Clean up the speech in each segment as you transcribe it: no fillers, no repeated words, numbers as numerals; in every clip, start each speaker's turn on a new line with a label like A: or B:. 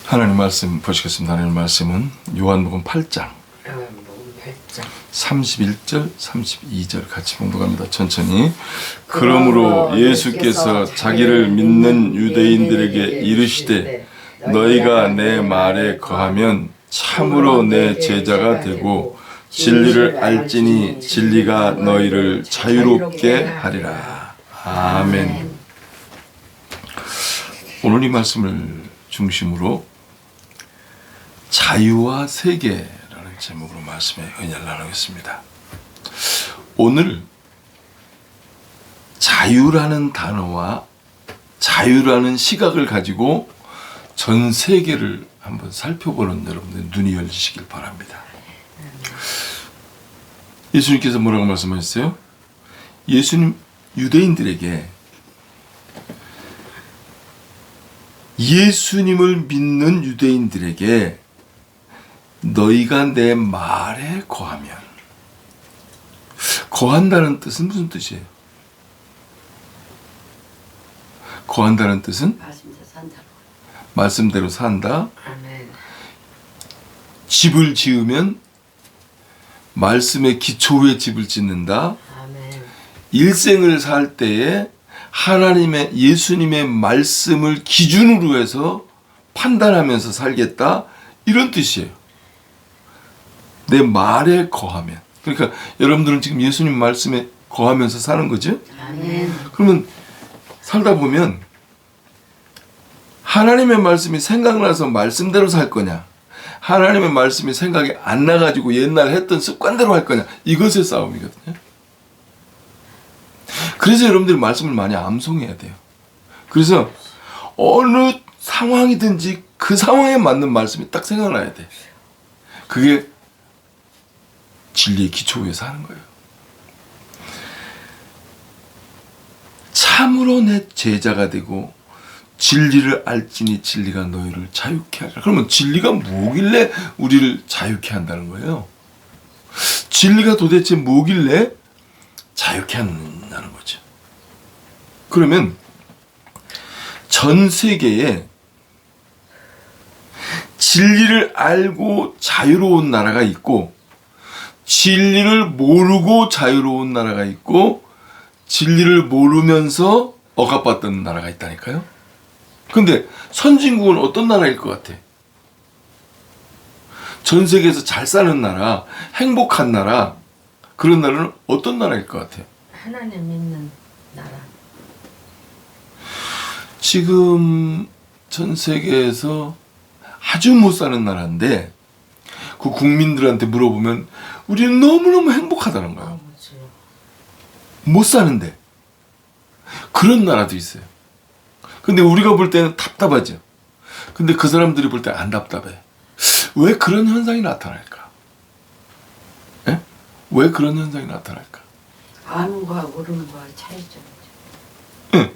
A: 하나님 말씀 보시겠습니다. 하나님 말씀은 요한복음 8장 31절 32절 같이 봉독합니다. 천천히. 그러므로 예수께서 자기를 믿는 유대인들에게 이르시되 너희가 내 말에 거하면 참으로 내 제자가 되고 진리를 알지니 진리가 너희를 자유롭게 하리라. 아멘. 오늘 이 말씀을 중심으로 자유와 세계라는 제목으로 말씀에 은혜를 나누겠습니다. 오늘 자유라는 단어와 자유라는 시각을 가지고 전 세계를 한번 살펴보는 여러분들 눈이 열리시길 바랍니다. 예수님께서 뭐라고 말씀하셨어요? 예수님 유대인들에게 예수님을 믿는 유대인들에게 너희가 내 말에 거하면, 거한다는 뜻은 무슨 뜻이에요? 거한다는 뜻은 말씀대로 산다.
B: 아멘.
A: 집을 지으면 말씀의 기초에 집을 짓는다.
B: 아멘.
A: 일생을 살 때에 하나님의 예수님의 말씀을 기준으로 해서 판단하면서 살겠다, 이런 뜻이에요. 내 말에 거하면. 그러니까 여러분들은 지금 예수님 말씀에 거하면서 사는 거죠?
B: 아멘.
A: 그러면 살다 보면 하나님의 말씀이 생각나서 말씀대로 살 거냐, 하나님의 말씀이 생각이 안 나가지고 옛날 했던 습관대로 할 거냐, 이것의 싸움이거든요. 그래서 여러분들이 말씀을 많이 암송해야 돼요. 그래서 어느 상황이든지 그 상황에 맞는 말씀이 딱 생각나야 돼. 그게 진리의 기초 위에서 하는 거예요. 참으로 내 제자가 되고 진리를 알지니 진리가 너희를 자유케 하리라. 그러면 진리가 뭐길래 우리를 자유케 한다는 거예요? 진리가 도대체 뭐길래 자유케 한다는 거죠. 그러면 전 세계에 진리를 알고 자유로운 나라가 있고, 진리를 모르고 자유로운 나라가 있고, 진리를 모르면서 억압받던 나라가 있다니까요. 근데 선진국은 어떤 나라일 것 같아? 전 세계에서 잘 사는 나라, 행복한 나라, 그런 나라는 어떤 나라일 것 같아요?
B: 하나님 믿는 나라.
A: 지금 전 세계에서 아주 못 사는 나라인데 그 국민들한테 물어보면 우리는 너무너무 행복하다는 거예요. 못 사는데. 그런 나라도 있어요. 근데 우리가 볼 때는 답답하죠. 근데 그 사람들이 볼 때 안 답답해. 왜 그런 현상이 나타날까? 예? 왜 그런 현상이 나타날까?
B: 아는 거와 모르는 거와 차이죠.
A: 예.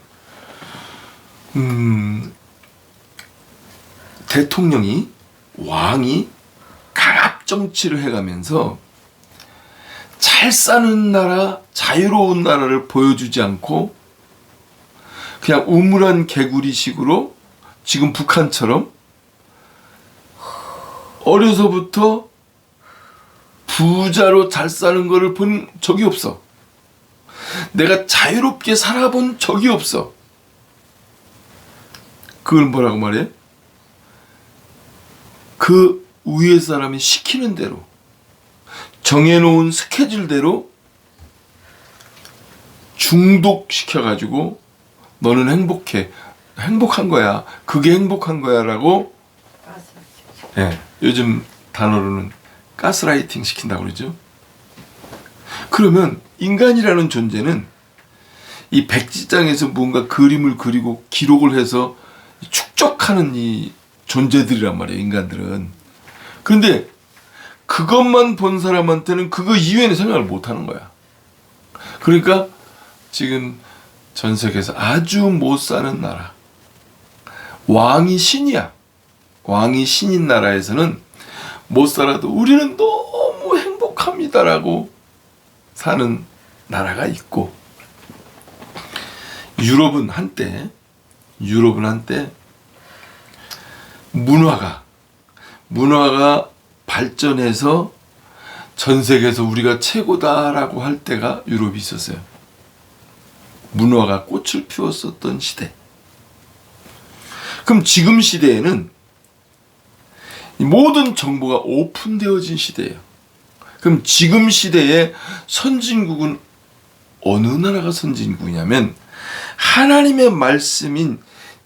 A: 대통령이, 왕이 강압 정치를 해가면서 잘 사는 나라, 자유로운 나라를 보여주지 않고 그냥 우물안 개구리식으로 지금 북한처럼 어려서부터 부자로 잘 사는 거를 본 적이 없어. 내가 자유롭게 살아본 적이 없어. 그걸 뭐라고 말해? 그 위에 사람이 시키는 대로, 정해놓은 스케줄대로 중독시켜가지고 너는 행복해, 행복한 거야, 그게 행복한 거야 라고, 예, 요즘 단어로는 가스라이팅 시킨다고 그러죠. 그러면 인간이라는 존재는 이 백지장에서 뭔가 그림을 그리고 기록을 해서 축적하는 이 존재들이란 말이에요, 인간들은. 그런데 그것만 본 사람한테는 그거 이외에는 생각을 못 하는 거야. 그러니까 지금 전 세계에서 아주 못 사는 나라, 왕이 신이야. 왕이 신인 나라에서는 못 살아도 우리는 너무 행복합니다라고 사는 나라가 있고, 유럽은 한때 문화가 발전해서 전 세계에서 우리가 최고다라고 할 때가 유럽이 있었어요. 문화가 꽃을 피웠었던 시대. 그럼 지금 시대에는 이 모든 정보가 오픈되어진 시대예요. 그럼 지금 시대의 선진국은 어느 나라가 선진국이냐면 하나님의 말씀인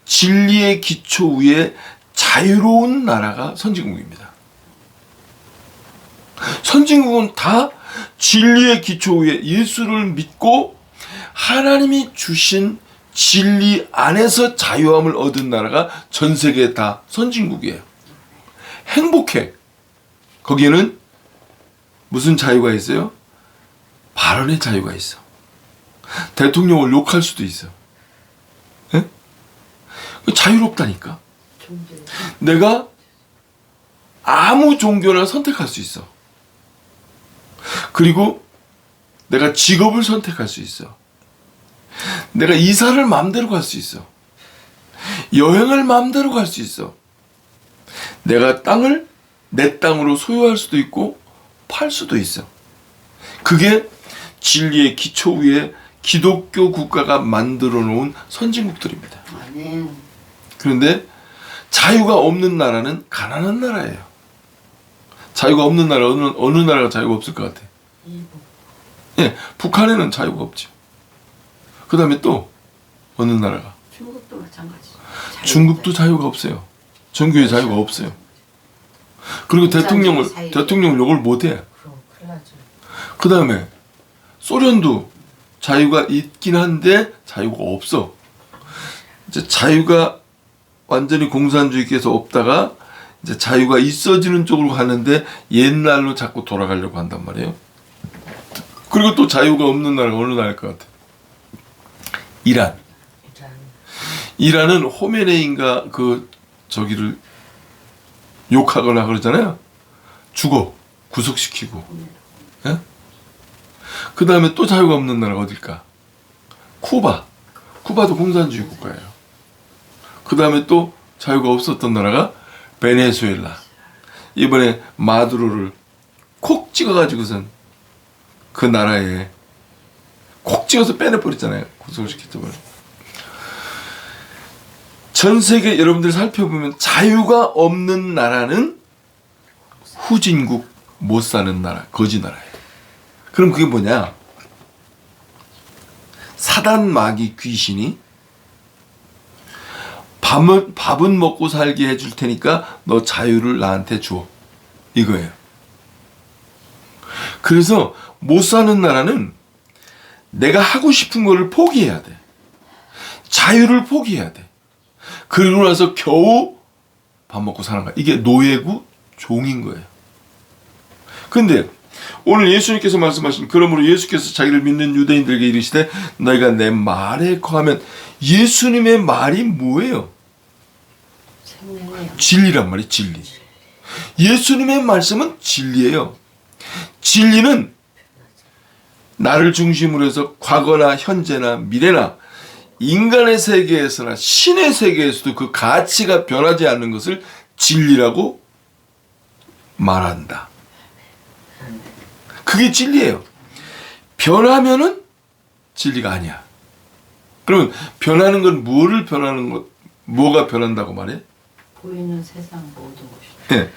A: 진리의 기초 위에 자유로운 나라가 선진국입니다. 선진국은 다 진리의 기초 위에 예수를 믿고 하나님이 주신 진리 안에서 자유함을 얻은 나라가 전 세계에 다 선진국이에요. 행복해. 거기에는 무슨 자유가 있어요? 발언의 자유가 있어. 대통령을 욕할 수도 있어. 예? 자유롭다니까. 내가 아무 종교나 선택할 수 있어. 그리고 내가 직업을 선택할 수 있어. 내가 이사를 마음대로 갈 수 있어. 여행을 마음대로 갈 수 있어. 내가 땅을 내 땅으로 소유할 수도 있고 팔 수도 있어. 그게 진리의 기초 위에 기독교 국가가 만들어 놓은 선진국들입니다.
B: 아멘.
A: 그런데 자유가 없는 나라는 가난한 나라예요. 자유가 없는 나라 어느 나라가 자유가 없을 것 같아?
B: 일본.
A: 예, 북한에는 자유가 없죠. 그 다음에 또 어느 나라가?
B: 중국도 마찬가지.
A: 중국도 자유가 없어요. 종교의 자유가 없어요. 그리고 대통령을 욕을 못해.
B: 그럼 큰일 나죠.
A: 그 다음에 소련도 자유가 있긴 한데 자유가 없어. 이제 자유가 완전히 공산주의께서 없다가 이제 자유가 있어지는 쪽으로 가는데 옛날로 자꾸 돌아가려고 한단 말이에요. 그리고 또 자유가 없는 나라가 어느 나라일 것 같아? 이란. 이란은 호메네이인가 저기를 욕하거나 그러잖아요. 죽어. 구속시키고. 예? 그 다음에 또 자유가 없는 나라가 어딜까? 쿠바. 쿠바도 공산주의 국가예요. 그 다음에 또 자유가 없었던 나라가 베네수엘라. 이번에 마두로를 콕 찍어가지고선 그 나라에 콕 찍어서 빼내버렸잖아요. 구속시켰잖아요. 전 세계 여러분들 살펴보면 자유가 없는 나라는 후진국, 못 사는 나라, 거지 나라예요. 그럼 그게 뭐냐? 사단 마귀 귀신이 밥은 먹고 살게 해줄 테니까 너 자유를 나한테 줘. 이거예요. 그래서 못 사는 나라는 내가 하고 싶은 거를 포기해야 돼. 자유를 포기해야 돼. 그리고 나서 겨우 밥 먹고 사는 거야. 이게 노예고 종인 거예요. 근데 오늘 예수님께서 말씀하신 그러므로 예수께서 자기를 믿는 유대인들에게 이르시되 너희가 내 말에 거하면 예수님의 말이 뭐예요? 진리란 말이에요. 진리. 예수님의 말씀은 진리예요. 진리는 나를 중심으로 해서 과거나 현재나 미래나 인간의 세계에서나 신의 세계에서도 그 가치가 변하지 않는 것을 진리라고 말한다. 그게 진리예요. 변하면은 진리가 아니야. 그러면 변하는 건 뭐를 변하는 것, 뭐가 변한다고 말해?
B: 보이는 세상 모든 것이.
A: 네.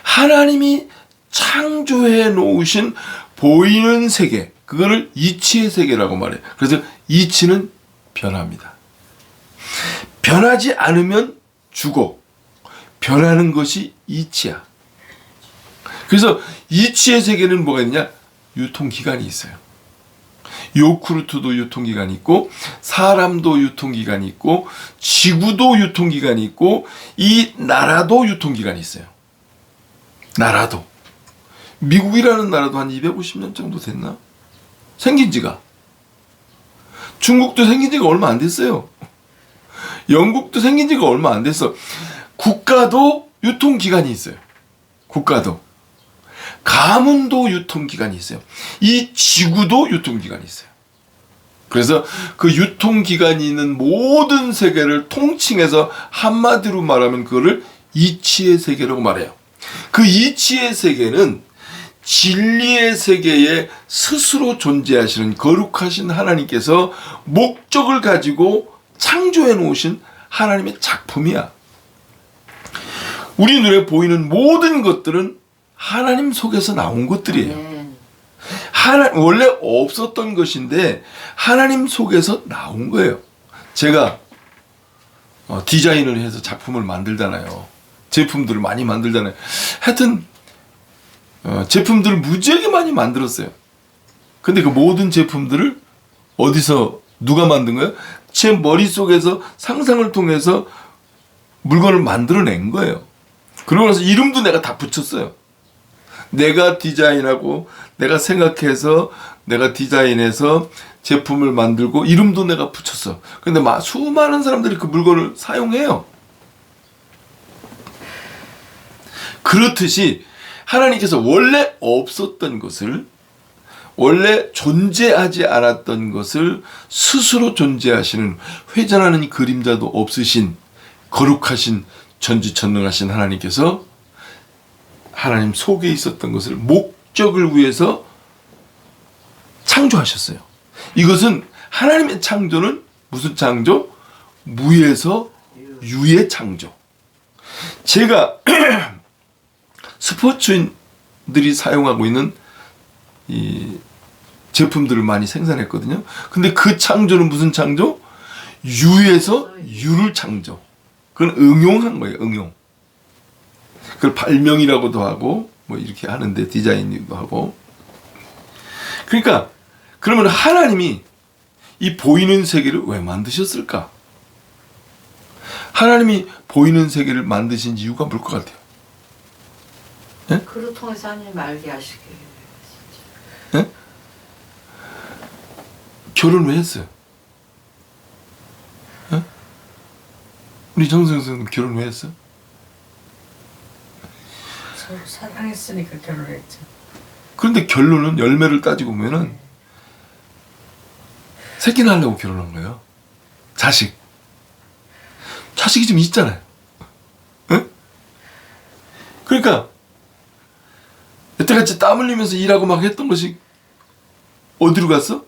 A: 하나님이 창조해 놓으신 보이는 세계, 그거를 이치의 세계라고 말해. 그래서 이치는 변합니다. 변하지 않으면 죽어. 변하는 것이 이치야. 그래서 이치의 세계는 뭐가 있냐? 유통기간이 있어요. 요구르트도 유통기간이 있고 사람도 유통기간이 있고 지구도 유통기간이 있고 이 나라도 유통기간이 있어요. 나라도. 미국이라는 나라도 한 250년 정도 됐나? 생긴 지가. 중국도 생긴 지가 얼마 안 됐어요. 영국도 생긴 지가 얼마 안 됐어. 국가도 유통기간이 있어요. 국가도. 가문도 유통기간이 있어요. 이 지구도 유통기간이 있어요. 그래서 그 유통기간이 있는 모든 세계를 통칭해서 한마디로 말하면 그거를 이치의 세계라고 말해요. 그 이치의 세계는 진리의 세계에 스스로 존재하시는 거룩하신 하나님께서 목적을 가지고 창조해 놓으신 하나님의 작품이야. 우리 눈에 보이는 모든 것들은 하나님 속에서 나온 것들이에요.
B: 아멘.
A: 원래 없었던 것인데 하나님 속에서 나온 거예요. 제가 디자인을 해서 작품을 만들잖아요. 제품들을 많이 만들잖아요. 하여튼 제품들을 무지하게 많이 만들었어요. 근데 그 모든 제품들을 어디서 누가 만든 거예요? 제 머릿속에서 상상을 통해서 물건을 만들어낸 거예요. 그러고 나서 이름도 내가 다 붙였어요. 내가 디자인하고 내가 생각해서 내가 디자인해서 제품을 만들고 이름도 내가 붙였어. 근데 수많은 사람들이 그 물건을 사용해요. 그렇듯이 하나님께서 원래 없었던 것을, 원래 존재하지 않았던 것을 스스로 존재하시는, 회전하는 그림자도 없으신 거룩하신 전지전능하신 하나님께서 하나님 속에 있었던 것을 목적을 위해서 창조하셨어요. 이것은 하나님의 창조는 무슨 창조? 무에서 유의 창조. 제가 스포츠인들이 사용하고 있는 이 제품들을 많이 생산했거든요. 근데 그 창조는 무슨 창조? 유에서 유를 창조. 그건 응용한 거예요. 응용. 그걸 발명이라고도 하고 뭐 이렇게 하는데, 디자인도 하고. 그러니까 그러면 하나님이 이 보이는 세계를 왜 만드셨을까? 하나님이 보이는 세계를 만드신 이유가 뭘 것 같아요? 예?
B: 그를 통해서 하나님 알게 하시게.
A: 예? 결혼 왜 했어요? 예? 우리 정성 선생님 결혼 왜 했어요?
C: 서로 사랑했으니까 결혼했죠.
A: 그런데 결론은 열매를 따지고 보면은 새끼 낳으려고 결혼한 거예요. 자식이 좀 있잖아요. 응? 그러니까 여태까지 땀 흘리면서 일하고 막 했던 것이 어디로 갔어?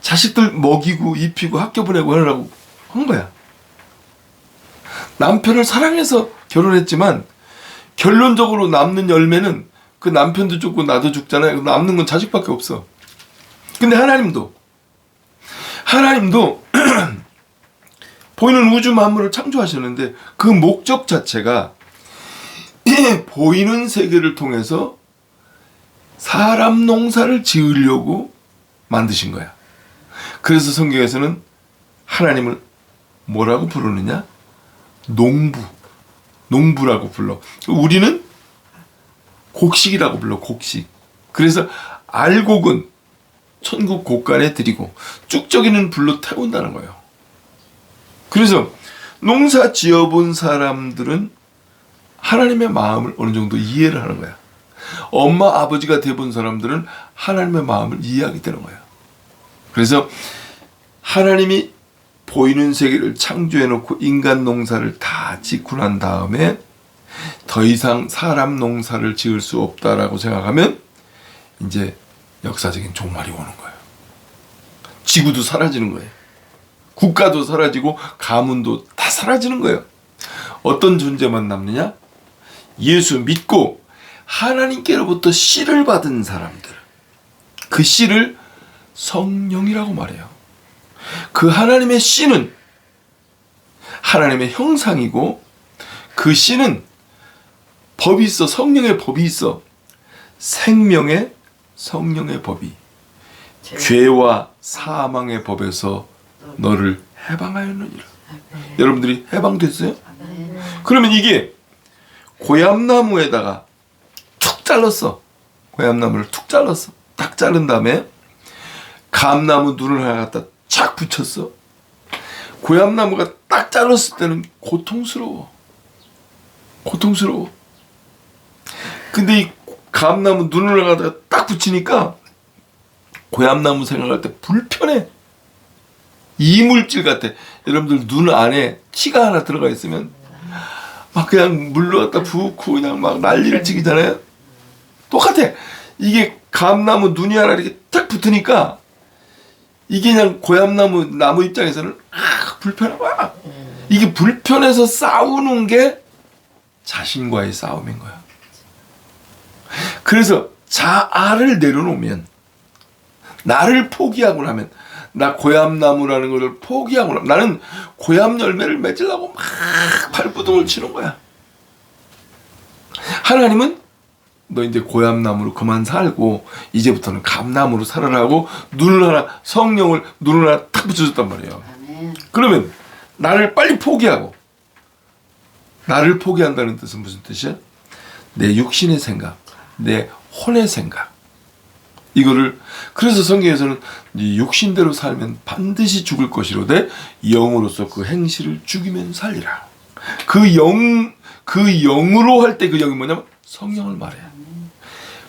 A: 자식들 먹이고 입히고 학교 보내고 하느라고 한 거야. 남편을 사랑해서 결혼했지만 결론적으로 남는 열매는 그 남편도 죽고 나도 죽잖아요. 남는 건 자식밖에 없어. 근데 하나님도 보이는 우주 만물을 창조하셨는데 그 목적 자체가 보이는 세계를 통해서 사람 농사를 지으려고 만드신 거야. 그래서 성경에서는 하나님을 뭐라고 부르느냐? 농부라고 불러. 우리는 곡식이라고 불러. 곡식. 그래서 알곡은 천국 곳간에 드리고 쭉저기는 불로 태운다는 거예요. 그래서 농사 지어본 사람들은 하나님의 마음을 어느 정도 이해를 하는 거야. 엄마 아버지가 돼본 사람들은 하나님의 마음을 이해하게 되는 거야. 그래서 하나님이 보이는 세계를 창조해놓고 인간 농사를 다 짓고 난 다음에 더 이상 사람 농사를 지을 수 없다라고 생각하면 이제 역사적인 종말이 오는 거예요. 지구도 사라지는 거예요. 국가도 사라지고 가문도 다 사라지는 거예요. 어떤 존재만 남느냐? 예수 믿고 하나님께로부터 씨를 받은 사람들. 그 씨를 성령이라고 말해요. 그 하나님의 씨는 하나님의 형상이고 그 씨는 법이 있어. 성령의 법이 있어. 생명의 성령의 법이 죄와 사망의 법에서 너를 해방하였느니라. 여러분들이 해방됐어요? 그러면 이게 고향나무에다가 툭 잘랐어. 고향나무를 툭 잘랐어. 딱 자른 다음에 감나무 눈을 하나 갖다 착 붙였어. 고향나무가 딱 잘랐을 때는 고통스러워. 근데 이 감나무 눈을 갖다가 딱 붙이니까 고향나무 생각할 때 불편해. 이물질 같아. 여러분들 눈 안에 티가 하나 들어가 있으면 막 그냥 물로 갖다 붓고 그냥 막 난리를 치기잖아요. 똑같아. 이게 감나무 눈이 하나 이렇게 딱 붙으니까 이게 그냥 고향나무 나무 입장에서는 불편한 거야. 이게 불편해서 싸우는 게 자신과의 싸움인 거야. 그래서 자아를 내려놓으면, 나를 포기하고 나면, 나 고향나무라는 것을 포기하고 나면 나는 고향 열매를 맺으려고 막 발버둥을 치는 거야. 하나님은 너 이제 고향나무로 그만 살고 이제부터는 감나무로 살아라고 눈을 하나, 성령을 눈을 하나 탁 붙여줬단 말이에요.
B: 아멘.
A: 그러면 나를 빨리 포기하고, 나를 포기한다는 뜻은 무슨 뜻이야? 내 육신의 생각, 내 혼의 생각, 이거를, 그래서 성경에서는 네 육신대로 살면 반드시 죽을 것이로되 영으로서 그 행실을 죽이면 살리라. 그 영으로 할 때 그 영이 뭐냐면 성령을 말해요.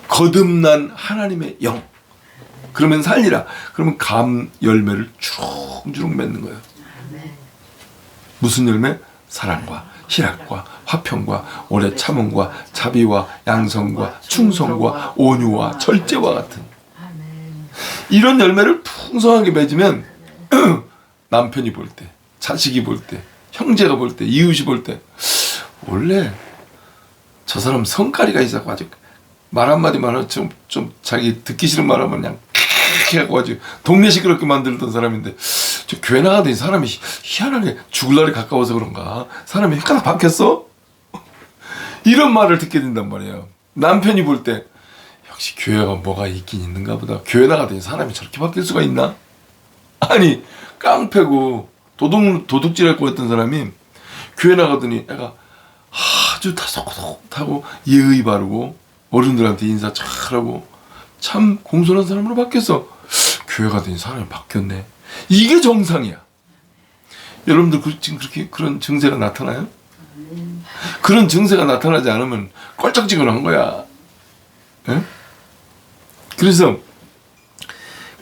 A: 거듭난 하나님의 영. 그러면 살리라. 그러면 감 열매를 주렁주렁 맺는 거예요. 무슨 열매? 사랑과 희락과 화평과 오래 참음과 자비와 양성과 충성과 온유와 절제와 같은 이런 열매를 풍성하게 맺으면 남편이 볼 때, 자식이 볼 때, 형제가 볼 때, 이웃이 볼 때, 원래 저 사람 성깔이가 있어서 아주 말 한마디만 하면 좀 자기 듣기 싫은 말 하면 그냥 해갖고 아주 동네 시끄럽게 만들던 사람인데, 저 교회 나가더니 사람이 희한하게 죽을 날이 가까워서 그런가 사람이 헷갈려 바뀌었어? 이런 말을 듣게 된단 말이에요. 남편이 볼 때 역시 교회가 뭐가 있긴 있는가 보다. 교회 나가더니 사람이 저렇게 바뀔 수가 있나? 아니 깡패고 도둑질할 거였던 사람이 교회 나가더니 애가 아주 다소곳하고 예의 바르고 어른들한테 인사 잘하고 참 공손한 사람으로 바뀌었어. 교회 가더니 사람이 바뀌었네. 이게 정상이야. 여러분들 지금 그렇게 그런 증세가 나타나요? 그런 증세가 나타나지 않으면 껄쩍지근한 거야. 에? 그래서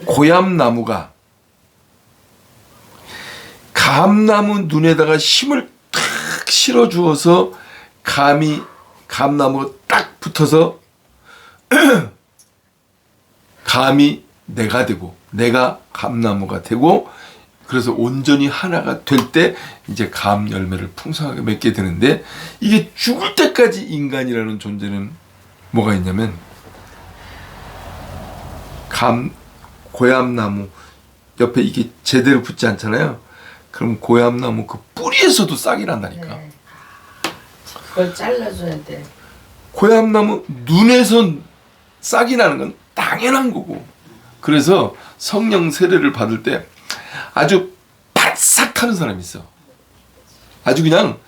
A: 고향나무가 감나무 눈에다가 힘을 탁 실어 주어서 감나무가 딱 붙어서 감이 내가 되고 내가 감나무가 되고, 그래서 온전히 하나가 될 때 이제 감 열매를 풍성하게 맺게 되는데, 이게 죽을 때까지 인간이라는 존재는 뭐가 있냐면 고향나무 옆에 이게 제대로 붙지 않잖아요. 그럼 고향나무 그 뿌리에서도 싹이 난다니까.
C: 네. 그걸 잘라줘야 돼.
A: 고향나무 눈에서 싹이 나는 건 당연한 거고. 그래서 성령 세례를 받을 때 아주 바싹 하는 사람이 있어. 아주 그냥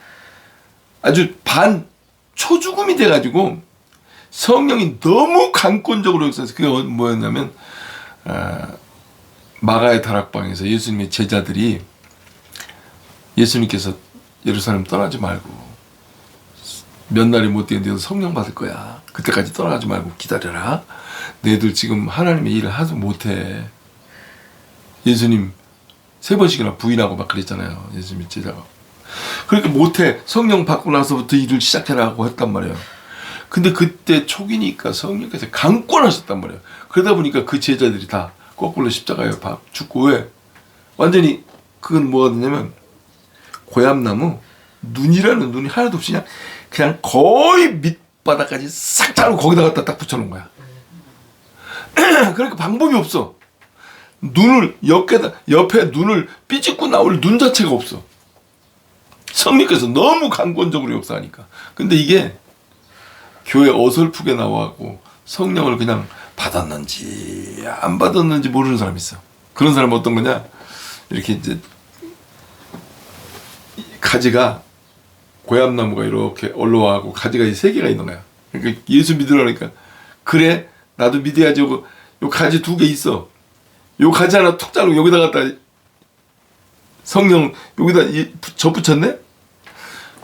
A: 아주 반 초죽음이 돼가지고 성령이 너무 강권적으로 역사해서, 그게 뭐였냐면 마가의 다락방에서 예수님의 제자들이 예수님께서 예루살렘 떠나지 말고 몇 날이 못 되는데 성령 받을 거야. 그때까지 떠나가지 말고 기다려라. 너희들 지금 하나님의 일을 하도 못해. 예수님 3번씩이나 부인하고 막 그랬잖아요. 예수님의 제자가. 그렇게 못해. 성령 받고 나서부터 일을 시작해라고 했단 말이에요. 근데 그때 초기니까 성령께서 강권하셨단 말이에요. 그러다 보니까 그 제자들이 다 거꾸로 십자가에 죽고, 왜? 완전히 그건 뭐가 되냐면 고향나무 눈이라는 눈이 하나도 없이 그냥 거의 밑바닥까지 싹 자르고 거기다 갖다 딱 붙여놓은 거야. 그러니까 방법이 없어. 눈을 옆에 눈을 삐집고 나올 눈 자체가 없어. 성령께서 너무 강권적으로 역사하니까. 근데 이게 교회 어설프게 나와갖고 성령을 그냥 받았는지 안 받았는지 모르는 사람이 있어. 그런 사람은 어떤 거냐? 이렇게 이제 가지가 고향나무가 이렇게 올라와고 가지가 3개가 있는 거야. 그러니까 예수 믿으라니까, 그래 나도 믿어야지 하고 요 가지 2개 있어. 요 가지 하나 툭 자르고 여기다 갖다 성령 여기다 접붙였네?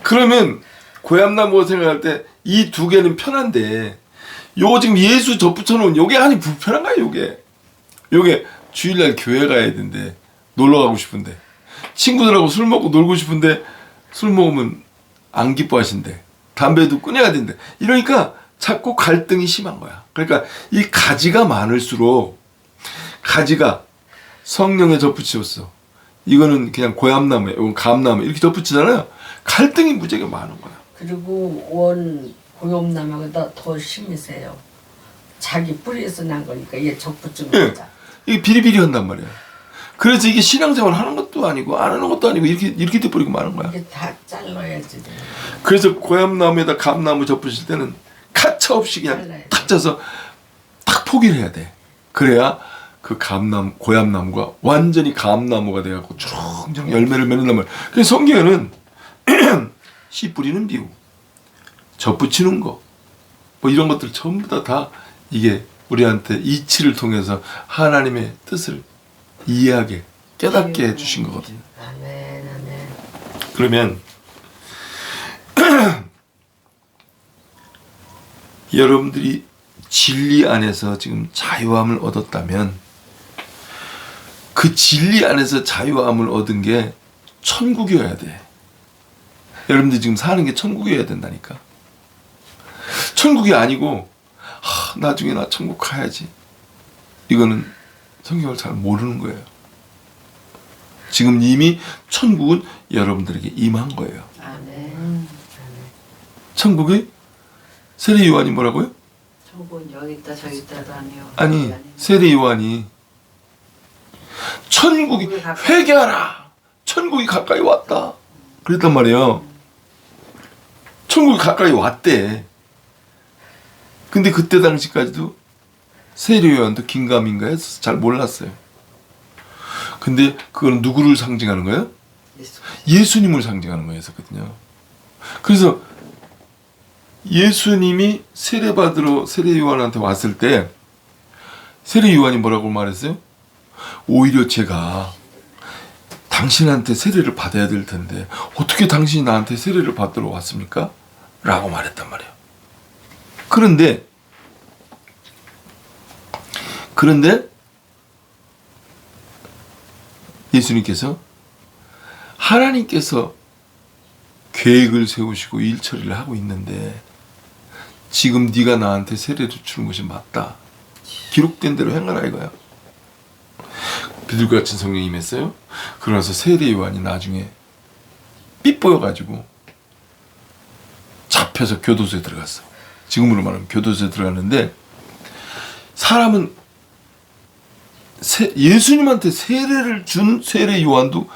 A: 그러면 고향나무가 생각할 때 이 2개는 편한데, 요거 지금 예수 접붙여놓은 요게 아니 불편한 거야. 요게 주일날 교회 가야 되는데, 놀러 가고 싶은데, 친구들하고 술 먹고 놀고 싶은데 술 먹으면 안 기뻐하신대. 담배도 끊어야 된대. 이러니까 자꾸 갈등이 심한 거야. 그러니까 이 가지가 많을수록 가지가 성령에 덧붙였어. 이거는 그냥 고향나무, 이건 감나무 이렇게 덧붙이잖아요. 갈등이 무지하게 많은 거야.
C: 그리고 원 고엽나무보다 더 심해세요. 자기 뿌리에서 난 거니까 얘 접붙인
A: 예.
C: 거다.
A: 이게 비리비리 한단 말이야. 그래서 이게 신앙생활 하는 것도 아니고 안 하는 것도 아니고 이렇게 돼버리고 마는 거야.
C: 이게 다 잘라야지.
A: 그래서 고향나무에다 감나무 접붙일 때는 가차 없이 그냥
C: 잘라야 돼.
A: 탁 쪄서 탁 포기를 해야 돼. 그래야 그 고향나무가 완전히 감나무가 돼갖고 쭉쭉 열매를 맺는단 말이야. 그래서 성경에는 씨 뿌리는 비유, 접붙이는 거, 뭐 이런 것들 전부 다 이게 우리한테 이치를 통해서 하나님의 뜻을 이해하게 깨닫게 해주신 거거든요.
C: 아멘 아멘.
A: 그러면 여러분들이 진리 안에서 지금 자유함을 얻었다면 그 진리 안에서 자유함을 얻은 게 천국이어야 돼. 여러분들이 지금 사는 게 천국이어야 된다니까. 천국이 아니고 나중에 나 천국 가야지. 이거는 성경을 잘 모르는 거예요. 지금 이미 천국은 여러분들에게 임한 거예요.
B: 아멘.
A: 천국이 세례 요한이 뭐라고요?
B: 천국은 여기 있다 저기 있다도 아니요.
A: 아니 세례 요한이 천국이 회개하라. 천국이 가까이 왔다. 그랬단 말이에요. 천국이 가까이 왔대. 근데 그때 당시까지도 세례 요한도 긴가민가 해서 잘 몰랐어요. 근데 그건 누구를 상징하는 거예요? 예수님을 상징하는 거였었거든요. 그래서 예수님이 세례받으러 세례 요한한테 왔을 때 세례 요한이 뭐라고 말했어요? 오히려 제가 당신한테 세례를 받아야 될 텐데 어떻게 당신이 나한테 세례를 받으러 왔습니까? 라고 말했단 말이에요. 그런데 예수님께서 하나님께서 계획을 세우시고 일 처리를 하고 있는데 지금 네가 나한테 세례를 주는 것이 맞다. 기록된 대로 행하라 이거야. 비둘기 같은 성령이 임했어요. 그러면서 세례 요한이 나중에 삐뽀여가지고 잡혀서 교도소에 들어갔어. 지금으로 말하면 교도소에 들어갔는데 사람은 예수님한테 세례를 준 세례 요한도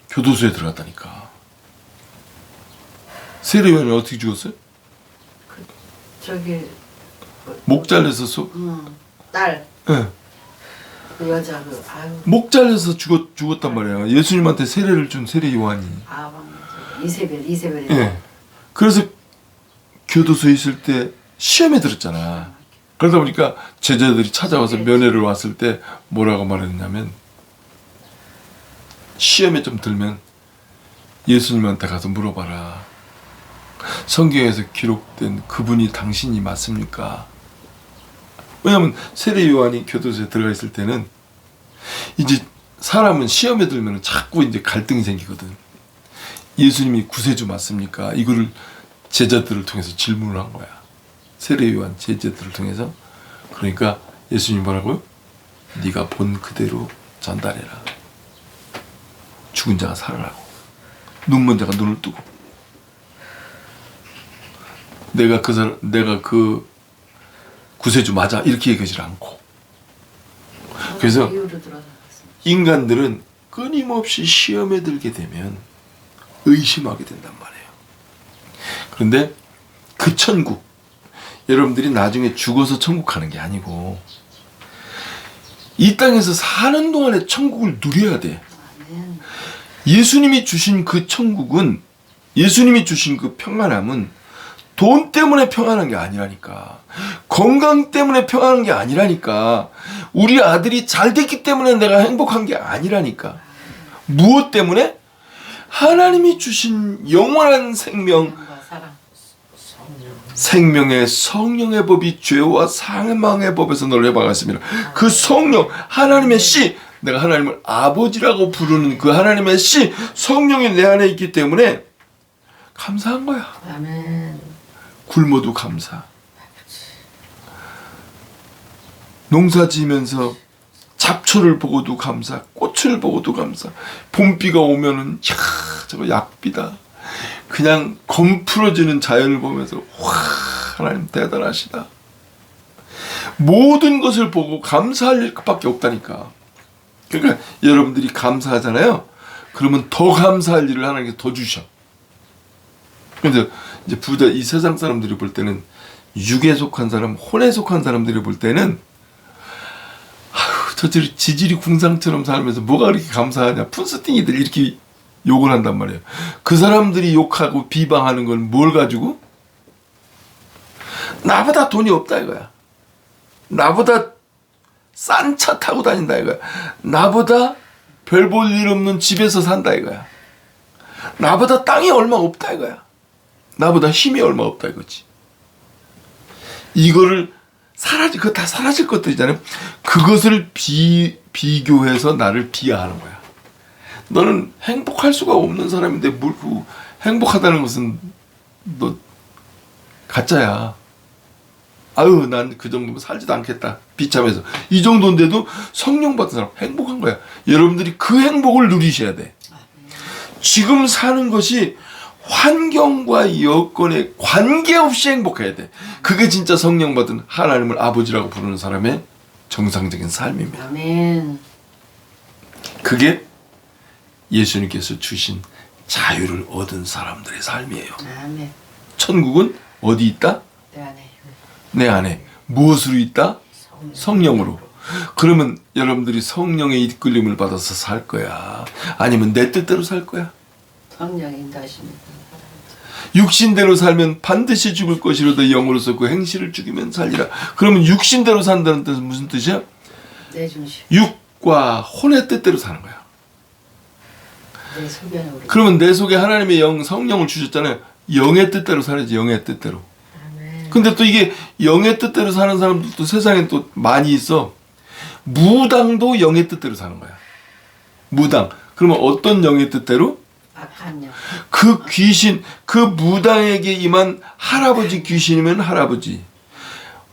A: 교도소에 들어갔다니까. 세례 요한이 어떻게 죽었어요?
B: 저기
A: 목 잘려서
B: 딸.
A: 네.
B: 그 여자 그 아유.
A: 목 잘려서 죽었단 말이에요. 예수님한테 세례를 준 세례 요한이.
B: 이세벨.
A: 네. 그래서 교도소에 있을 때 시험에 들었잖아. 그러다 보니까 제자들이 찾아와서 면회를 왔을 때 뭐라고 말했냐면 시험에 좀 들면 예수님한테 가서 물어봐라. 성경에서 기록된 그분이 당신이 맞습니까? 왜냐하면 세례 요한이 교도소에 들어가 있을 때는 이제 사람은 시험에 들면 자꾸 이제 갈등이 생기거든. 예수님이 구세주 맞습니까? 이거를 제자들을 통해서 질문을 한 거야. 세례 요한 제자들을 통해서. 그러니까 예수님이 뭐라고요? 네가 본 그대로 전달해라. 죽은 자가 살아나고 눈먼 자가 눈을 뜨고 내가 그 구세주 맞아 이렇게 얘기하지 않고. 그래서 인간들은 끊임없이 시험에 들게 되면 의심하게 된단 말이에요. 그런데 그 천국, 여러분들이 나중에 죽어서 천국 가는 게 아니고 이 땅에서 사는 동안에 천국을 누려야 돼. 예수님이 주신 그 천국은, 예수님이 주신 그 평안함은 돈 때문에 평안한 게 아니라니까. 건강 때문에 평안한 게 아니라니까. 우리 아들이 잘 됐기 때문에 내가 행복한 게 아니라니까. 무엇 때문에? 하나님이 주신 영원한 생명, 생명의 성령의 법이 죄와 사망의 법에서 너를 해방하십니다. 그 성령, 하나님의 씨, 내가 하나님을 아버지라고 부르는 그 하나님의 씨, 성령이 내 안에 있기 때문에 감사한 거야.
C: 아멘.
A: 굶어도 감사. 농사 지으면서 잡초를 보고도 감사, 꽃을 보고도 감사. 봄비가 오면은 야, 저거 약비다. 그냥 검풀어지는 자연을 보면서 와, 하나님 대단하시다. 모든 것을 보고 감사할 것밖에 없다니까. 그러니까 여러분들이 감사하잖아요. 그러면 더 감사할 일을 하나님께서 더 주셔. 근데 이제 부자 이 세상 사람들이 볼 때는 육에 속한 사람, 혼에 속한 사람들이 볼 때는 아휴, 저들이 지질이 궁상처럼 살면서 뭐가 그렇게 감사하냐, 푼스팅이들 이렇게 욕을 한단 말이에요. 그 사람들이 욕하고 비방하는 건 뭘 가지고? 나보다 돈이 없다 이거야. 나보다 싼 차 타고 다닌다 이거야. 나보다 별 볼 일 없는 집에서 산다 이거야. 나보다 땅이 얼마 없다 이거야. 나보다 힘이 얼마 없다 이거지. 이거를 그거 다 사라질 것들이잖아요. 그것을 비교해서 나를 비하하는 거야. 너는 행복할 수가 없는 사람인데 뭘 행복하다는 것은 너 가짜야. 아유, 난 그 정도면 살지도 않겠다. 비참해서. 이 정도인데도 성령 받은 사람 행복한 거야. 여러분들이 그 행복을 누리셔야 돼. 지금 사는 것이 환경과 여건에 관계없이 행복해야 돼. 그게 진짜 성령 받은 하나님을 아버지라고 부르는 사람의 정상적인 삶입니다.
B: 아멘.
A: 그게 예수님께서 주신 자유를 얻은 사람들의 삶이에요.
B: 아멘.
A: 천국은 어디 있다?
B: 내 안에.
A: 내 안에. 무엇으로 있다? 성령으로. 그러면 여러분들이 성령의 이끌림을 받아서 살 거야? 아니면 내 뜻대로 살 거야?
B: 성령 인도하십니다.
A: 육신대로 살면 반드시 죽을 것이로다 영으로서 그 행실을 죽이면 살리라. 그러면 육신대로 산다는 뜻은 무슨 뜻이야?
B: 내 중심.
A: 육과 혼의 뜻대로 사는 거야.
B: 내 소견으로.
A: 그러면 내 속에 하나님의 영, 성령을 주셨잖아요. 영의 뜻대로 살아야지. 영의 뜻대로.
C: 아멘.
A: 근데 또 이게 영의 뜻대로 사는 사람들도 세상에 또 많이 있어. 무당도 영의 뜻대로 사는 거야. 무당. 그러면 어떤 영의 뜻대로?
B: 악한 영.
A: 그 귀신, 그 무당에게 임한 할아버지 귀신이면 할아버지,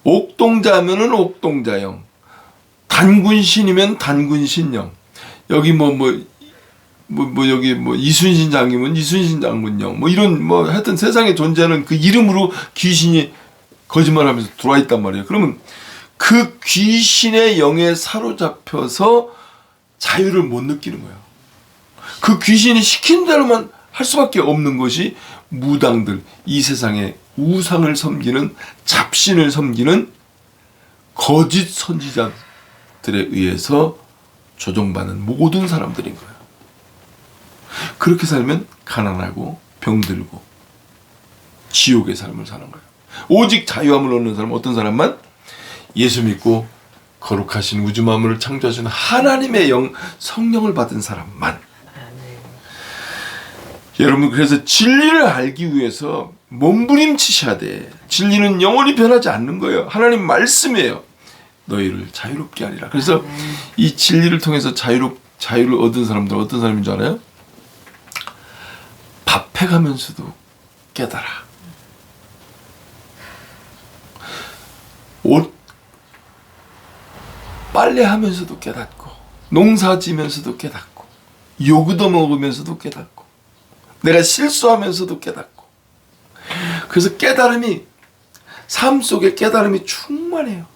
A: 옥동자면은 옥동자영, 단군신이면 단군신영, 여기 여기 이순신 장이면 이순신 장군영, 이런 하여튼 세상에 존재하는 그 이름으로 귀신이 거짓말하면서 들어와 있단 말이에요. 그러면 그 귀신의 영에 사로잡혀서 자유를 못 느끼는 거예요. 그 귀신이 시킨 대로만 할 수밖에 없는 것이 무당들, 이 세상에 우상을 섬기는, 잡신을 섬기는 거짓 선지자들에 의해서 조종받는 모든 사람들인 거예요. 그렇게 살면 가난하고 병들고 지옥의 삶을 사는 거예요. 오직 자유함을 얻는 사람은 어떤 사람만? 예수 믿고 거룩하신 우주 만물을 창조하시는 하나님의 영, 성령을 받은 사람만. 여러분, 그래서 진리를 알기 위해서 몸부림치셔야 돼. 진리는 영원히 변하지 않는 거예요. 하나님 말씀이에요. 너희를 자유롭게 하리라. 그래서 이 진리를 통해서 자유를 얻은 사람들 어떤 사람인 줄 알아요? 밥해가면서도 깨달아. 옷 빨래하면서도 깨닫고, 농사지면서도 깨닫고, 요구도 먹으면서도 깨닫고, 내가 실수하면서도 깨닫고. 그래서 깨달음이, 삶 속에 깨달음이 충만해요.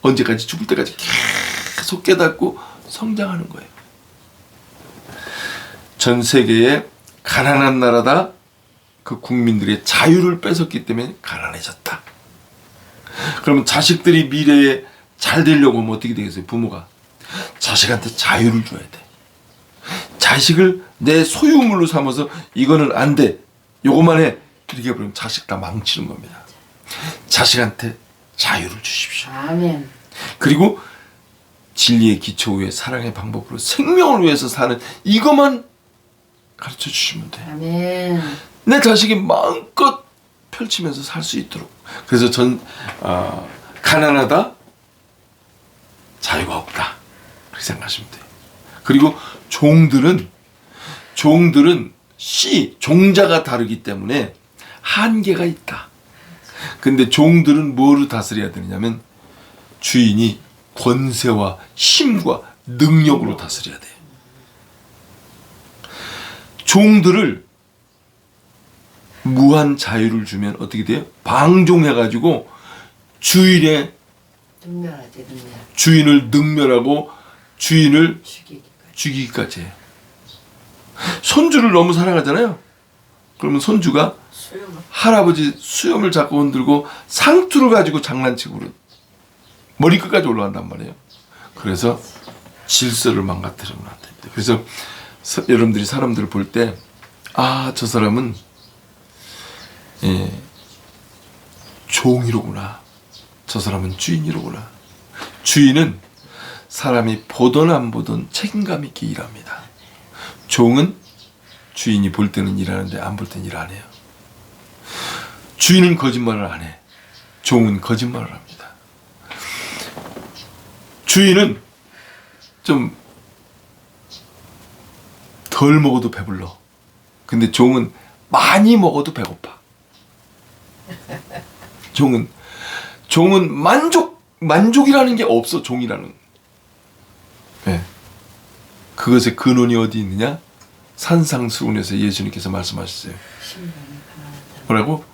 A: 언제까지? 죽을 때까지 계속 깨닫고 성장하는 거예요. 전 세계에 가난한 나라다. 그 국민들의 자유를 뺏었기 때문에 가난해졌다. 그러면 자식들이 미래에 잘 되려고 하면 어떻게 되겠어요? 부모가 자식한테 자유를 줘야 돼. 자식을 내 소유물로 삼아서 이거는 안 돼, 요거만 해, 이렇게 해버리면 자식 다 망치는 겁니다. 자식한테 자유를 주십시오.
B: 아멘.
A: 그리고 진리의 기초 위에 사랑의 방법으로 생명을 위해서 사는 이것만 가르쳐 주시면 돼요.
B: 아멘.
A: 내 자식이 마음껏 펼치면서 살 수 있도록. 그래서 가난하다, 자유가 없다, 그렇게 생각하시면 돼요. 그리고 종들은 종자가 다르기 때문에 한계가 있다. 근데 종들은 뭐로 다스려야 되느냐면 주인이 권세와 힘과 능력으로 다스려야 돼요. 종들을 무한 자유를 주면 어떻게 돼요? 방종해가지고 주인의
B: 능멸하지 능멸.
A: 주인을 능멸하고 주인을
B: 죽이기까지.
A: 죽이기까지 해요. 손주를 너무 사랑하잖아요. 그러면 손주가
C: 수염을
A: 할아버지 수염을 자꾸 흔들고 상투를 가지고 장난치고 머리끝까지 올라간단 말이에요. 그래서 질서를 망가뜨리면 안 됩니다. 그래서 여러분들이 사람들을 볼 때 저 사람은 종이로구나. 저 사람은 주인이로구나. 주인은 사람이 보든 안 보든 책임감 있게 일합니다. 종은 주인이 볼 때는 일하는데 안 볼 때는 일 안 해요. 주인은 거짓말을 안 해. 종은 거짓말을 합니다. 주인은 좀 덜 먹어도 배불러. 근데 종은 많이 먹어도 배고파. 종은 만족이라는 게 없어. 종이라는. 네. 그것의 근원이 어디 있느냐? 산상수훈에서 예수님께서 말씀하셨어요. 뭐라고?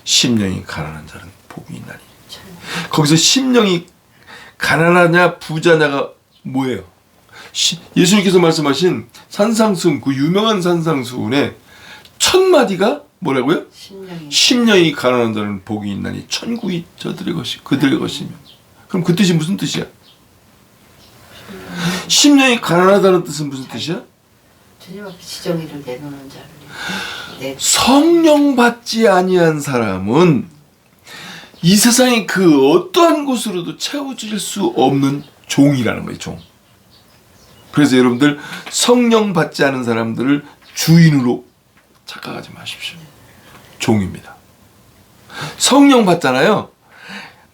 A: 심령이 가난한 자는 복이 있나니. 거기서 심령이 가난하냐 부자냐가 뭐예요? 예수님께서 말씀하신 산상수훈, 그 유명한 산상수훈의 첫 마디가 뭐라고요? 심령이 가난한 자는 복이 있나니 천국이 그들의 것이며. 그럼 그 뜻이 무슨 뜻이야? 심령이 가난하다는 뜻은 무슨 뜻이야?
B: 주님 앞에 지정의를 내놓는 자를.
A: 성령 받지 아니한 사람은 이 세상의 그 어떠한 곳으로도 채워질 수 없는 종이라는 거예요. 종. 그래서 여러분들 성령 받지 않은 사람들을 주인으로 착각하지 마십시오. 종입니다. 성령 받잖아요.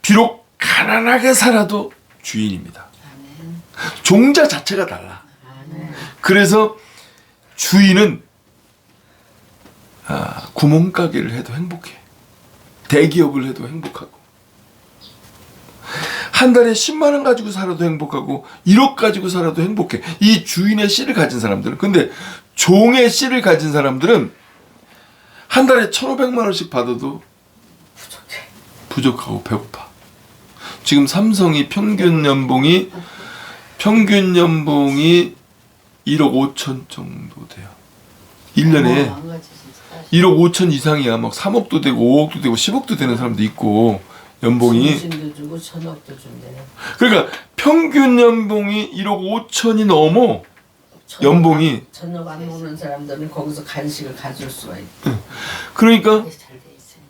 A: 비록 가난하게 살아도 주인입니다.
B: 아멘.
A: 종자 자체가 달라.
B: 아멘.
A: 그래서 주인은 구멍가게를 해도 행복해. 대기업을 해도 행복하고, 한 달에 10만 원 가지고 살아도 행복하고 1억 가지고 살아도 행복해. 이 주인의 씨를 가진 사람들은. 근데 종의 씨를 가진 사람들은 한 달에 1,500만 원씩 받아도 부족하고 배고파. 지금 삼성이 평균 연봉이 1억 5천 정도 돼요. 1년에 1억 5천 이상이야. 막 3억도 되고 5억도 되고 10억도 되는 사람도 있고, 연봉이.
C: 신도 주고 천억도 준대요.
A: 그러니까 평균 연봉이 1억 5천이 넘어. 연봉이.
C: 천억 안 오는 사람들은 거기서 간식을 가질 수가 있고.
A: 그러니까
B: 잘돼 있으니.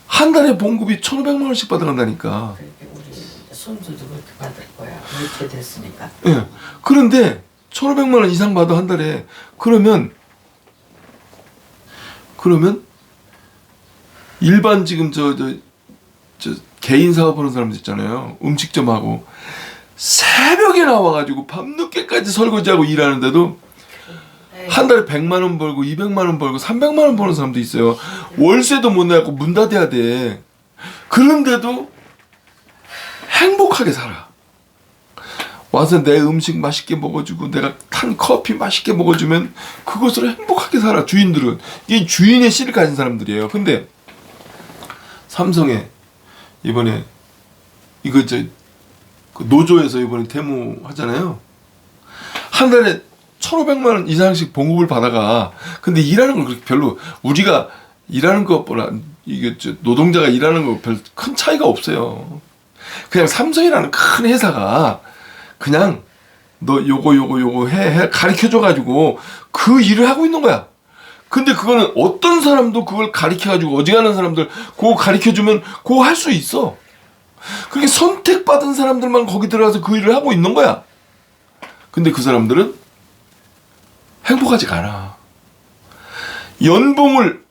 A: 한 달에 봉급이 1,500만 원씩 받아간다니까.
C: 그렇게 우리 손주도 그렇게 받을 거야. 그렇게 됐으니까.
A: 예. 그런데 1,500만 원 이상 받아 한 달에. 그러면 일반 지금 저 개인 사업하는 사람들 있잖아요. 음식점하고 새벽에 나와가지고 밤늦게까지 설거지하고 일하는데도 한 달에 100만 원 벌고 200만 원 벌고 300만 원 버는 사람도 있어요. 월세도 못 내고 문 닫아야 돼. 그런데도 행복하게 살아. 와서 내 음식 맛있게 먹어주고 내가 탄 커피 맛있게 먹어주면 그것으로 행복하게 살아. 주인들은. 이게 주인의 씨를 가진 사람들이에요. 근데 삼성에 이번에 이거 그 노조에서 이번에 데모하잖아요. 한 달에 1,500만 원 이상씩 봉급을 받아가. 근데 일하는 걸 그렇게 별로, 우리가 일하는 것보다 이게 노동자가 일하는 거 별 큰 차이가 없어요. 그냥 삼성이라는 큰 회사가 그냥 너 요거 해 가르쳐줘가지고 그 일을 하고 있는 거야. 근데 그거는 어떤 사람도 그걸 가르쳐가지고 어지간한 사람들 그거 가르쳐주면 그거 할 수 있어. 그게 선택받은 사람들만 거기 들어가서 그 일을 하고 있는 거야. 근데 그 사람들은 행복하지가 않아. 연봉을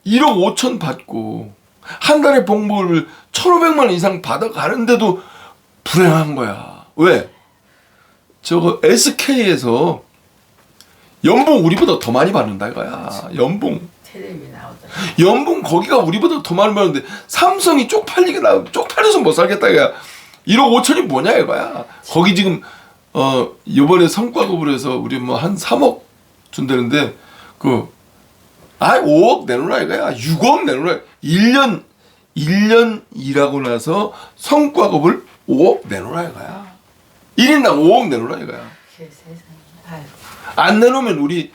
A: 1억 5천 받고 한 달에 봉급을 1,500만 원 이상 받아가는데도 불행한 거야. 왜? 저거 SK에서 연봉 우리보다 더 많이 받는다 이거야. 연봉.
C: 텔레비 나오더라.
A: 연봉 거기가 우리보다 더 많이 받는데 삼성이 쪽팔려서 못 살겠다 이거야. 1억 5천이 뭐냐 이거야. 거기 지금 이번에 성과급으로 해서 우리 뭐 한 3억 준다는데 5억 내놓으라 이거야. 6억 내놓으라. 1년 일하고 나서 성과급을 5억 내놓으라 이거야. 1인당 5억 내놓으라 이거야.
B: 세상에. 아이고.
A: 안 내놓으면 우리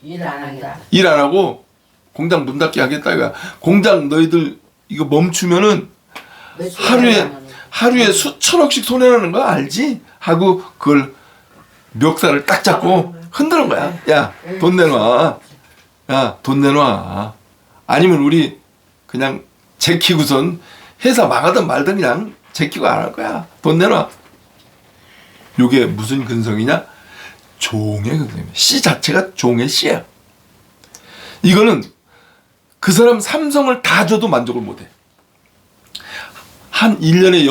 C: 일 안 한다.
A: 일 안 하고 공장 문 닫게 하겠다 이거야. 공장 너희들 이거 멈추면은 하루에 수천억씩 손해나는 거 알지? 하고 그걸 멱살을 딱 잡고 흔드는 거야. 야, 돈 내놔. 야, 돈 내놔. 아니면 우리 그냥 제키고선 회사 망하든 말든 그냥 제키고 안 할 거야. 돈 내놔. 요게 무슨 근성이냐? 종의 근성이야. 씨 자체가 종의 씨야. 이거는 그 사람 삼성을 다 줘도 만족을 못해. 한 1년에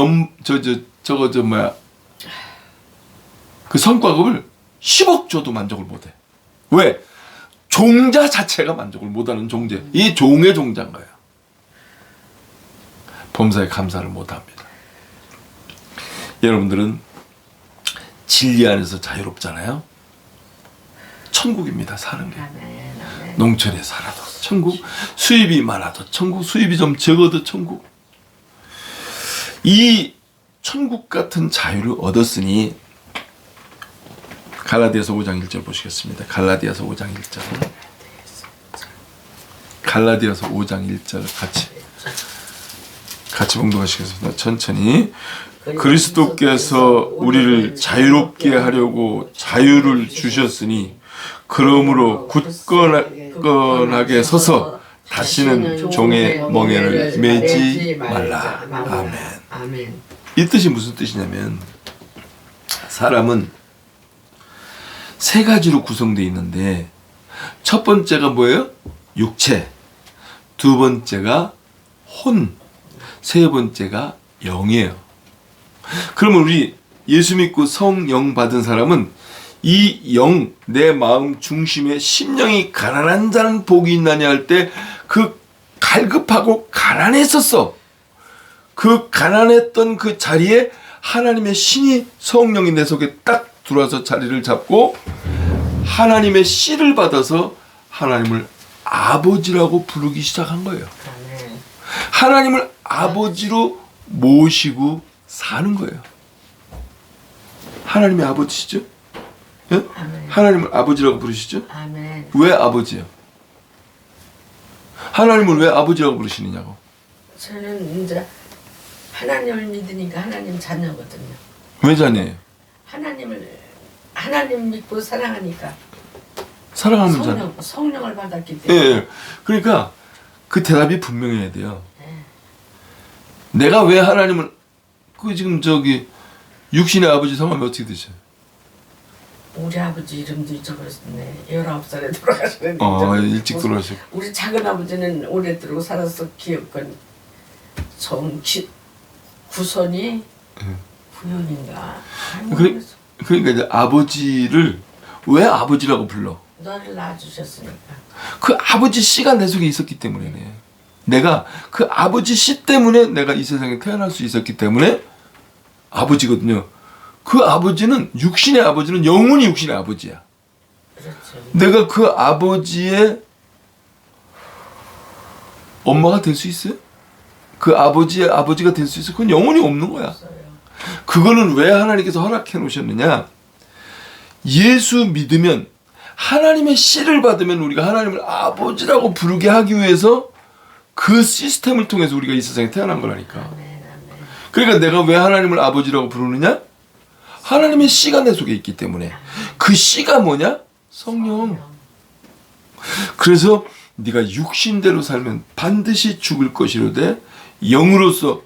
A: 그 성과급을 10억 줘도 만족을 못해. 왜? 종자 자체가 만족을 못하는 종제. 이 종의 종자인 거예요. 범사에 감사를 못합니다. 여러분들은 진리 안에서 자유롭잖아요. 천국입니다. 사는 게. 농촌에 살아도 천국, 수입이 많아도 천국, 수입이 좀 적어도 천국. 이 천국 같은 자유를 얻었으니 갈라디아서 5장 1절 보시겠습니다. 갈라디아서 5장 1절. 갈라디아서 5장 1절 같이 봉독하시겠습니다. 천천히. 그리스도께서 우리를 자유롭게 하려고 자유를 주셨으니 그러므로 굳건하게 서서 다시는 종의 멍에를 매지 말라. 아멘. 이 뜻이 무슨 뜻이냐면 사람은 세 가지로 구성되어 있는데 첫 번째가 뭐예요? 육체, 두 번째가 혼, 세 번째가 영이에요. 그러면 우리 예수 믿고 성령 받은 사람은 이 영, 내 마음 중심에 심령이 가난한 자는 복이 있나냐 할 때 그 갈급하고 가난했었어. 그 가난했던 그 자리에 하나님의 신이 성령이 내 속에 딱 들어와서 자리를 잡고 하나님의 씨를 받아서 하나님을 아버지라고 부르기 시작한 거예요. 하나님을 아버지로 모시고 사는 거예요. 하나님의 아버지시죠? 예? 하나님을 아버지라고 부르시죠?
C: 아멘.
A: 왜 아버지요? 하나님을 왜 아버지라고 부르시느냐고?
C: 저는 이제 하나님을 믿으니까 하나님 자녀거든요.
A: 왜 자녀예요?
C: 하나님 믿고 사랑하니까.
A: 사랑하면 자녀.
C: 성령을 받았기
A: 예,
C: 때문에.
A: 예. 그러니까 그 대답이 분명해야 돼요. 내가 왜 하나님을 지금 육신의 아버지 성함이 어떻게 되셔요?
C: 우리 아버지 이름도 잊어버렸네. 19살에 돌아가셨는데.
A: 일찍 돌아가셨고.
C: 우리 작은 아버지는 오래 들고 살아서 기억건 구선이 구현인가.
A: 그러니까 이제 아버지를 왜 아버지라고 불러?
C: 너를 낳아주셨으니까.
A: 그 아버지 씨가 내 속에 있었기 때문에 내가 그 아버지 씨 때문에 내가 이 세상에 태어날 수 있었기 때문에 아버지거든요. 그 아버지는 육신의 아버지는 영원히 육신의 아버지야.
C: 그렇죠.
A: 내가 그 아버지의 엄마가 될 수 있어요? 그 아버지의 아버지가 될 수 있어요? 그건 영원히 없는 거야.
C: 없어요.
A: 그거는 왜 하나님께서 허락해 놓으셨느냐? 예수 믿으면 하나님의 씨를 받으면 우리가 하나님을 아버지라고 부르게 하기 위해서 그 시스템을 통해서 우리가 이 세상에 태어난 거라니까. 그러니까 내가 왜 하나님을 아버지라고 부르느냐? 하나님의 씨가 내 속에 있기 때문에. 그 씨가 뭐냐? 성령. 그래서 네가 육신대로 살면 반드시 죽을 것이로되 영으로서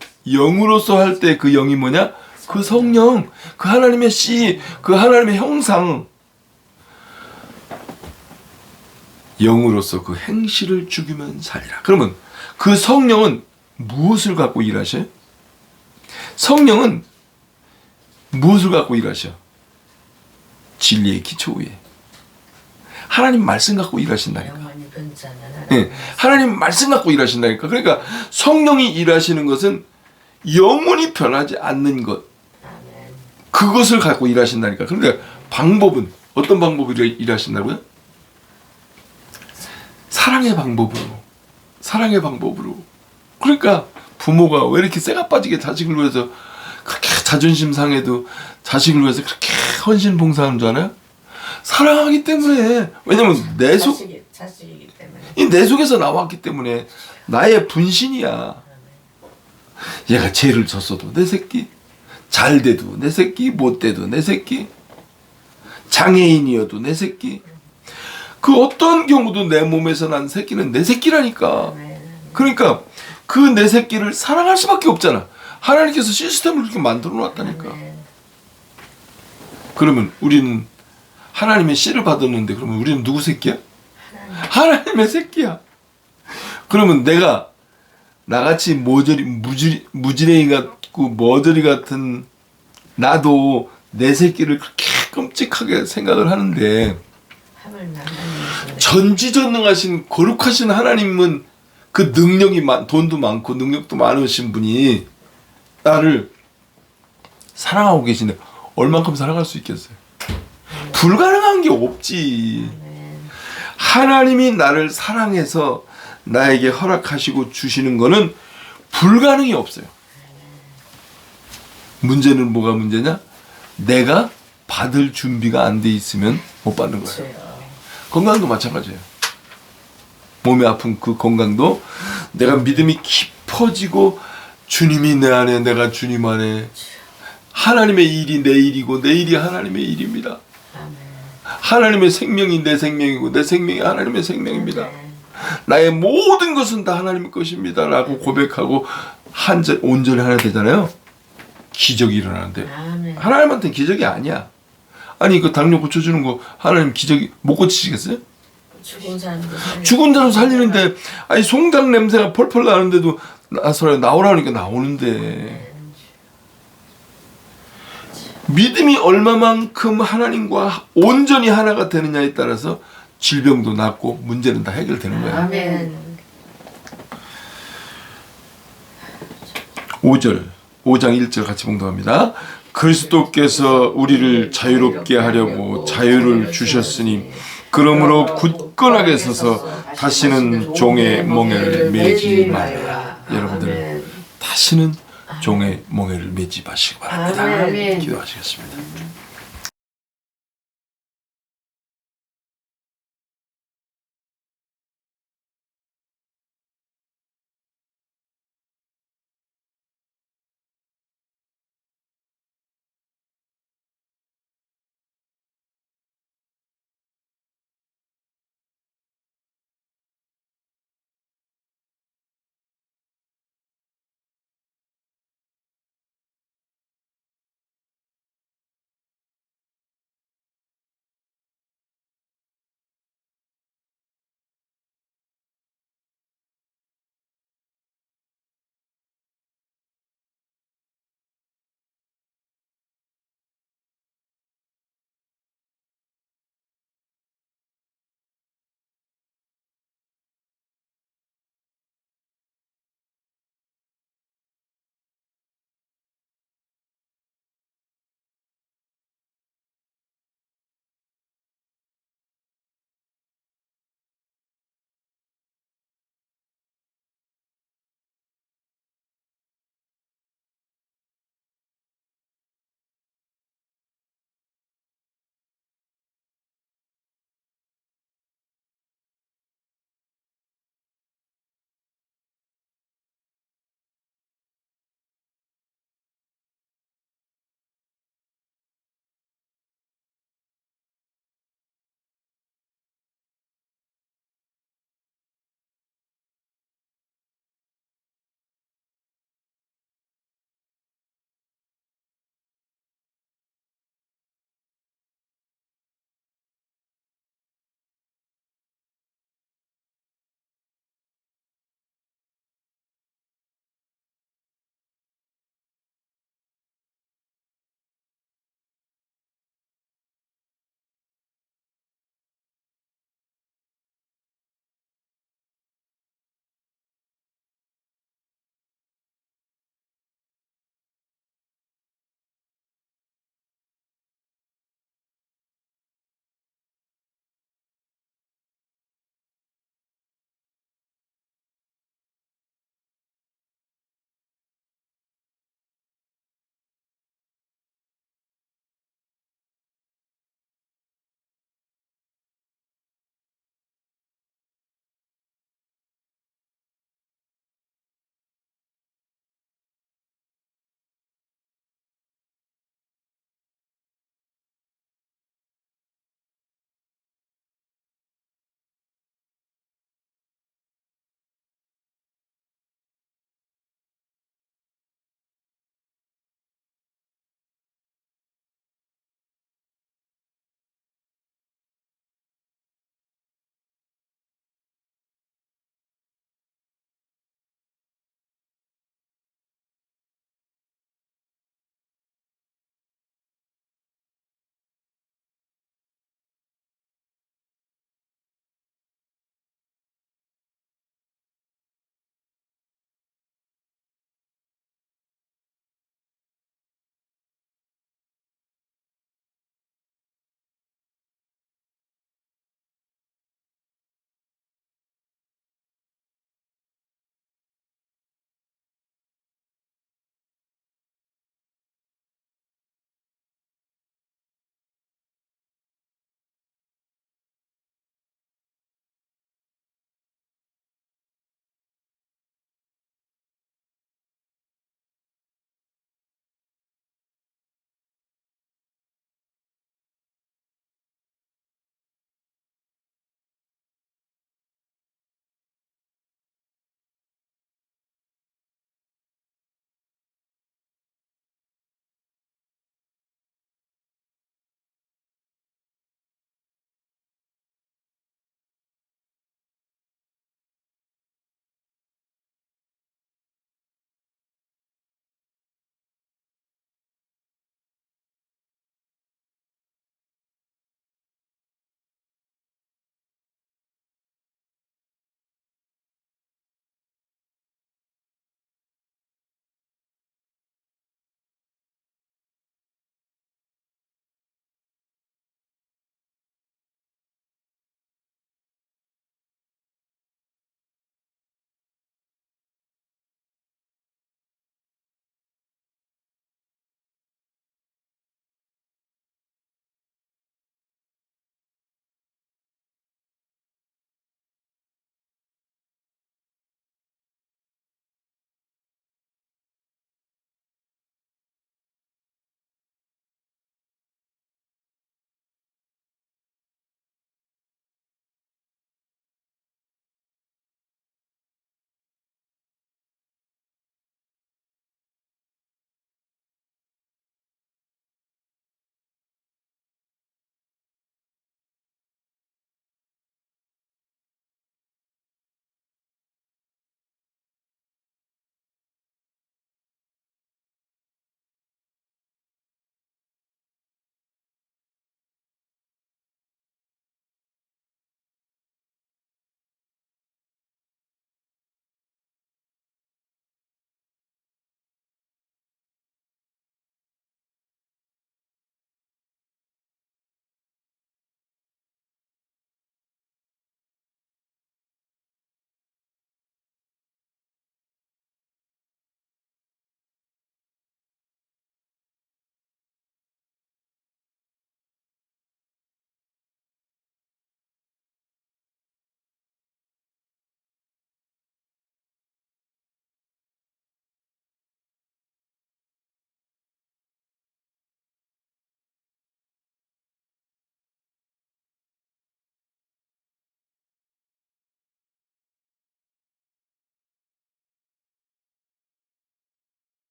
A: 할 때 그 영이 뭐냐? 그 성령, 그 하나님의 씨, 그 하나님의 형상. 영으로서 그 행실을 죽이면 살리라. 그러면 그 성령은 무엇을 갖고 일하셔요? 성령은 무엇을 갖고 일하셔? 진리의 기초 위에 하나님 말씀 갖고 일하신다니까.
C: 영원히 변치 않는
A: 예, 하나님 말씀 갖고 일하신다니까. 그러니까 성령이 일하시는 것은 영원히 변하지 않는 것.
C: 아멘.
A: 그것을 갖고 일하신다니까. 그러니까 방법은 어떤 방법으로 일하신다고요? 사랑의 방법으로. 사랑의 방법으로. 그러니까 부모가 왜 이렇게 쇠가 빠지게 자식을 위해서 그렇게 자존심 상해도 자식을 위해서 그렇게 헌신봉사하는 줄 알아요? 사랑하기 때문에. 왜냐면
C: 자식이기 때문에.
A: 이 내 속에서 나왔기 때문에 나의 분신이야. 얘가 죄를 졌어도 내 새끼, 잘 돼도 내 새끼, 못 돼도 내 새끼, 장애인이어도 내 새끼. 그 어떤 경우도 내 몸에서 난 새끼는 내 새끼라니까. 그러니까 그 내 새끼를 사랑할 수밖에 없잖아. 하나님께서 시스템을 그렇게 만들어 놨다니까. 그러면 우리는 하나님의 씨를 받았는데 그러면 우리는 누구 새끼야? 하나님의 새끼야. 그러면 내가 나같이 무지랭이 같고 머저리 같은 나도 내 새끼를 그렇게 끔찍하게 생각을 하는데 전지전능하신 거룩하신 하나님은 그 능력이 돈도 많고 능력도 많으신 분이 나를 사랑하고 계신데 얼만큼 사랑할 수 있겠어요? 불가능한 게 없지. 하나님이 나를 사랑해서 나에게 허락하시고 주시는 거는 불가능이 없어요. 문제는 뭐가 문제냐? 내가 받을 준비가 안 돼 있으면 못 받는 거예요. 건강도 마찬가지예요. 몸이 아픈 그 건강도 내가 믿음이 깊어지고 주님이 내 안에 내가 주님 안에 하나님의 일이 내 일이고 내 일이 하나님의 일입니다. 하나님의 생명이 내 생명이고 내 생명이 하나님의 생명입니다. 나의 모든 것은 다 하나님의 것입니다 라고 고백하고 온전히 하나 되잖아요. 기적이 일어나는데 하나님한테는 기적이 아니야. 아니 그 당뇨 고쳐주는 거 하나님 기적이 못 고치시겠어요? 죽은 사람 살리는데 아니 송장 냄새가 펄펄 나는데도 나오라니까 나오는데 믿음이 얼마만큼 하나님과 온전히 하나가 되느냐에 따라서 질병도 낫고 문제는 다 해결되는 거야.
B: 아멘.
A: 5장 1절 같이 봉독합니다. 그리스도께서 우리를 자유롭게 하려고 자유를 주셨으니 그러므로 굳건하게 서서 다시는 종의 멍에를 매지 말라. 여러분들 다시는 종의 멍에를 매지 마시기 바랍니다.
B: 아멘.
A: 기도하시겠습니다.